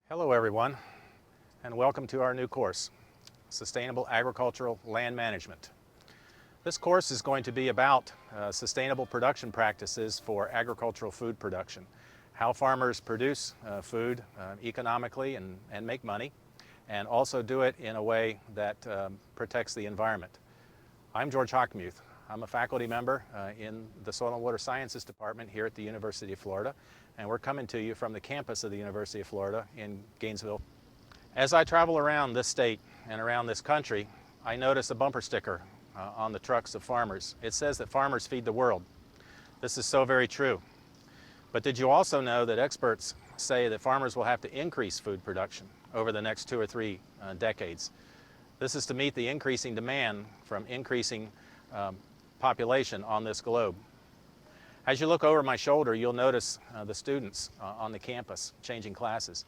Hello everyone, and welcome to our new course, Sustainable Agricultural Land Management. This course is going to be about sustainable production practices for agricultural food production, how farmers produce food economically and make money, and also do it in a way that protects the environment. I'm George Hockmuth. I'm a faculty member in the Soil and Water Sciences Department here at the University of Florida, and we're coming to you from the campus of the University of Florida in Gainesville. As I travel around this state and around this country, I notice a bumper sticker on the trucks of farmers. It says that farmers feed the world. This is so very true. But did you also know that experts say that farmers will have to increase food production over the next 2 or 3 decades? This is to meet the increasing demand from increasing population on this globe. As you look over my shoulder, you'll notice the students on the campus changing classes.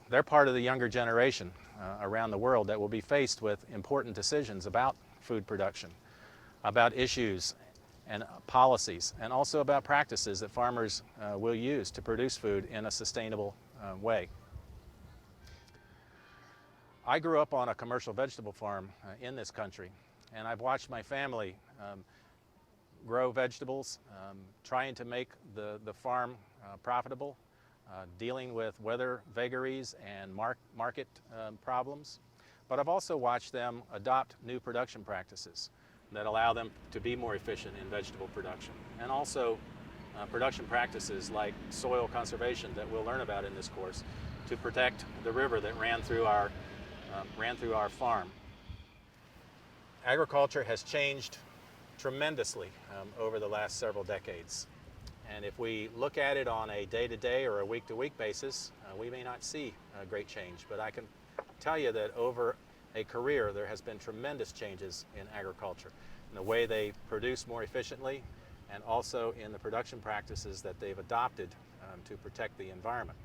They're part of the younger generation around the world that will be faced with important decisions about food production, about issues and policies, and also about practices that farmers will use to produce food in a sustainable way. I grew up on a commercial vegetable farm in this country, and I've watched my family grow vegetables, trying to make the farm profitable, dealing with weather vagaries and market problems. But I've also watched them adopt new production practices that allow them to be more efficient in vegetable production, and also production practices like soil conservation that we'll learn about in this course to protect the river that ran through our farm. Agriculture has changed tremendously over the last several decades. And if we look at it on a day-to-day or a week-to-week basis, we may not see great change. But I can tell you that over a career, there has been tremendous changes in agriculture, in the way they produce more efficiently, and also in the production practices that they've adopted to protect the environment.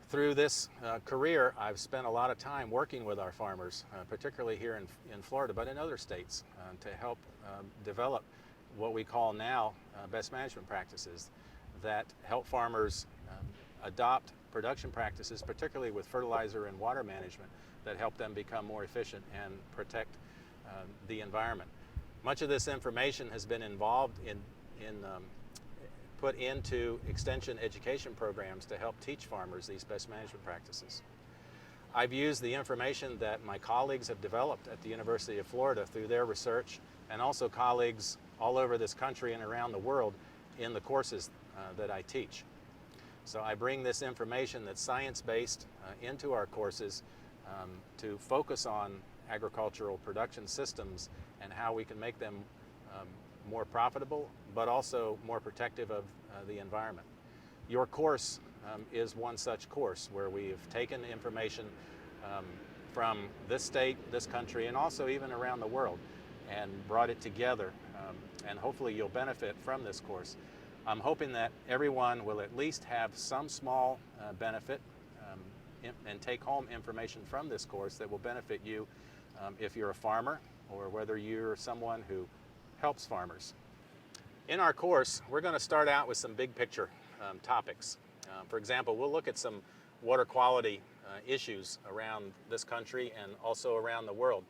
Through this career, I've spent a lot of time working with our farmers, particularly here in Florida, but in other states, to help develop what we call now best management practices that help farmers adopt production practices, particularly with fertilizer and water management, that help them become more efficient and protect the environment. Much of this information has been put into extension education programs to help teach farmers these best management practices. I've used the information that my colleagues have developed at the University of Florida through their research, and also colleagues all over this country and around the world in the courses that I teach. So I bring this information that's science-based into our courses to focus on agricultural production systems and how we can make them more profitable, but also more protective of the environment. Your course is one such course where we've taken information from this state, this country, and also even around the world, and brought it together, and hopefully you'll benefit from this course. I'm hoping that everyone will at least have some small benefit and take home information from this course that will benefit you if you're a farmer, or whether you're someone who helps farmers. In our course, we're going to start out with some big picture topics. For example, we'll look at some water quality issues around this country and also around the world.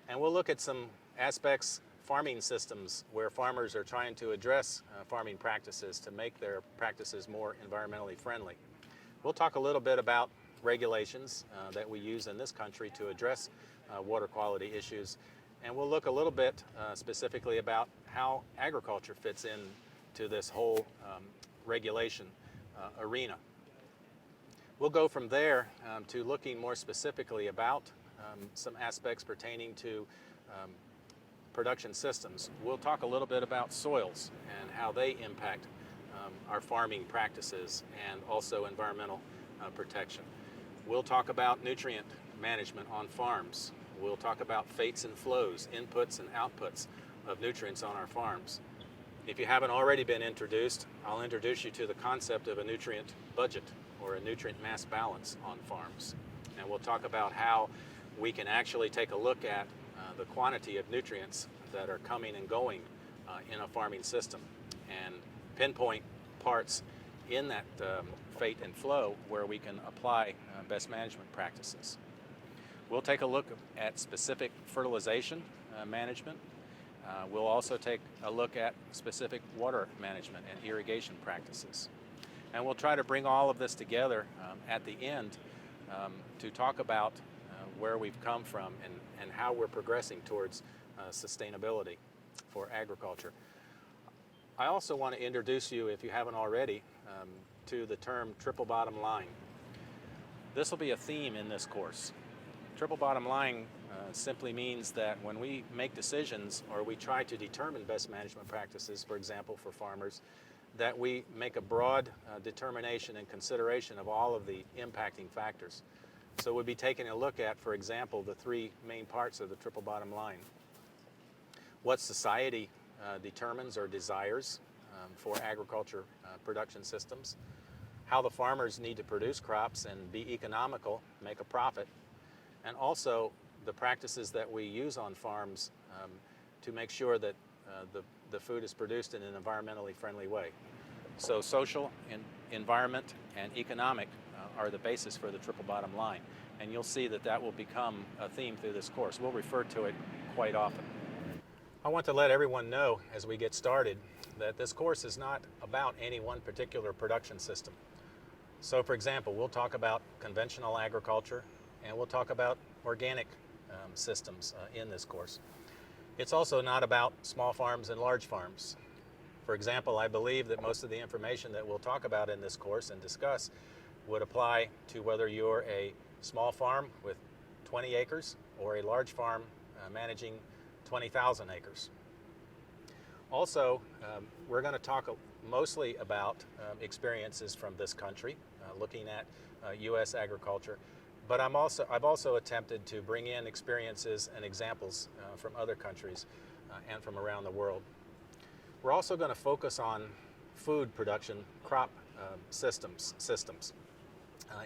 And we'll look at some aspects, farming systems, where farmers are trying to address farming practices to make their practices more environmentally friendly. We'll talk a little bit about regulations that we use in this country to address water quality issues. And we'll look a little bit specifically about how agriculture fits into this whole regulation arena. We'll go from there to looking more specifically about some aspects pertaining to production systems. We'll talk a little bit about soils and how they impact our farming practices and also environmental protection. We'll talk about nutrient management on farms. We'll talk about fates and flows, inputs and outputs of nutrients on our farms. If you haven't already been introduced, I'll introduce you to the concept of a nutrient budget or a nutrient mass balance on farms. And we'll talk about how we can actually take a look at the quantity of nutrients that are coming and going in a farming system, and pinpoint parts in that fate and flow where we can apply best management practices. We'll take a look at specific fertilization management. We'll also take a look at specific water management and irrigation practices. And we'll try to bring all of this together at the end to talk about where we've come from and how we're progressing towards sustainability for agriculture. I also want to introduce you, if you haven't already, to the term triple bottom line. This will be a theme in this course. Triple bottom line simply means that when we make decisions or we try to determine best management practices, for example, for farmers, that we make a broad determination and consideration of all of the impacting factors. So we'll be taking a look at, for example, the three main parts of the triple bottom line. What society determines or desires for agriculture production systems, how the farmers need to produce crops and be economical, make a profit, and also the practices that we use on farms to make sure that the food is produced in an environmentally friendly way. So social, environment, and economic are the basis for the triple bottom line. And you'll see that that will become a theme through this course. We'll refer to it quite often. I want to let everyone know as we get started that this course is not about any one particular production system. So for example, we'll talk about conventional agriculture and we'll talk about organic systems in this course. It's also not about small farms and large farms. For example, I believe that most of the information that we'll talk about in this course and discuss would apply to whether you're a small farm with 20 acres or a large farm managing 20,000 acres. Also, we're going to talk mostly about experiences from this country, looking at U.S. agriculture, but I've also attempted to bring in experiences and examples from other countries and from around the world. We're also going to focus on food production, crop systems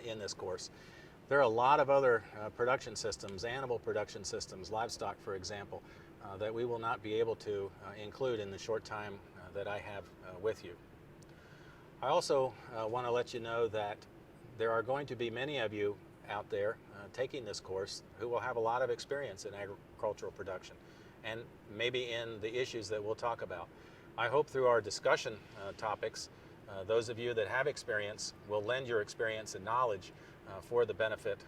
in this course. There are a lot of other production systems, animal production systems, livestock, for example, that we will not be able to include in the short time that I have with you. I also want to let you know that there are going to be many of you out there taking this course who will have a lot of experience in agricultural production and maybe in the issues that we'll talk about. I hope through our discussion topics, those of you that have experience will lend your experience and knowledge for the benefit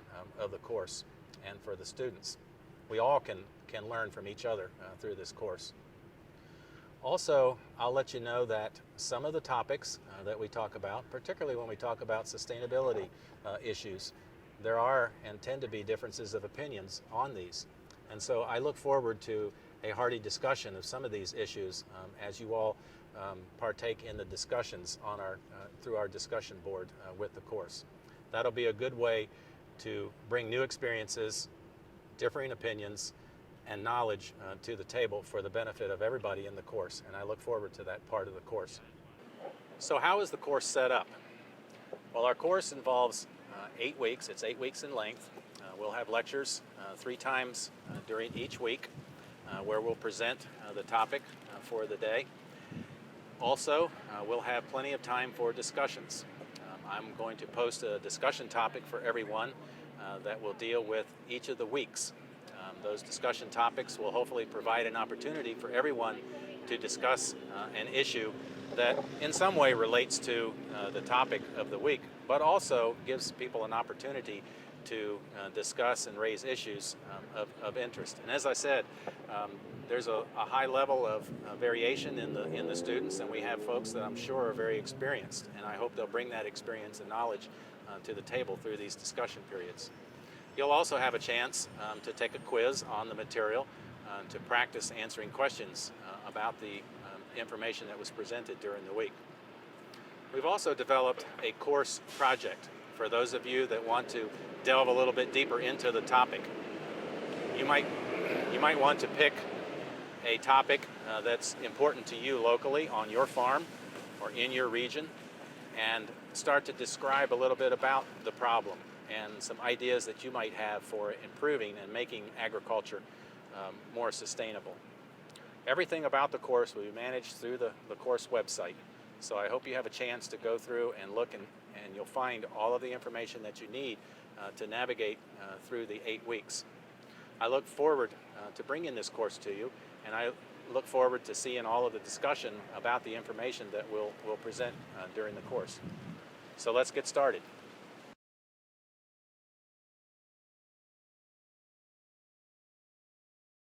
of the course and for the students. We all can learn from each other through this course. Also, I'll let you know that some of the topics that we talk about, particularly when we talk about sustainability issues, there are and tend to be differences of opinions on these. And so I look forward to a hearty discussion of some of these issues as you all partake in the discussions on through our discussion board with the course. That'll be a good way to bring new experiences, differing opinions, and knowledge to the table for the benefit of everybody in the course, and I look forward to that part of the course. So how is the course set up? Well, our course involves 8 weeks. It's 8 weeks in length. We'll have lectures 3 times during each week where we'll present the topic for the day. Also, we'll have plenty of time for discussions. I'm going to post a discussion topic for everyone that will deal with each of the weeks. Those discussion topics will hopefully provide an opportunity for everyone to discuss an issue that in some way relates to the topic of the week, but also gives people an opportunity to discuss and raise issues of interest. And as I said, there's a high level of variation in the students, and we have folks that I'm sure are very experienced, and I hope they'll bring that experience and knowledge to the table through these discussion periods. You'll also have a chance to take a quiz on the material to practice answering questions about the information that was presented during the week. We've also developed a course project for those of you that want to delve a little bit deeper into the topic. You might want to pick a topic that's important to you locally on your farm or in your region and start to describe a little bit about the problem and some ideas that you might have for improving and making agriculture more sustainable. Everything about the course will be managed through the course website. So I hope you have a chance to go through and look, and you'll find all of the information that you need to navigate through the 8 weeks. I look forward to bringing this course to you, and I look forward to seeing all of the discussion about the information that we'll present during the course. So let's get started.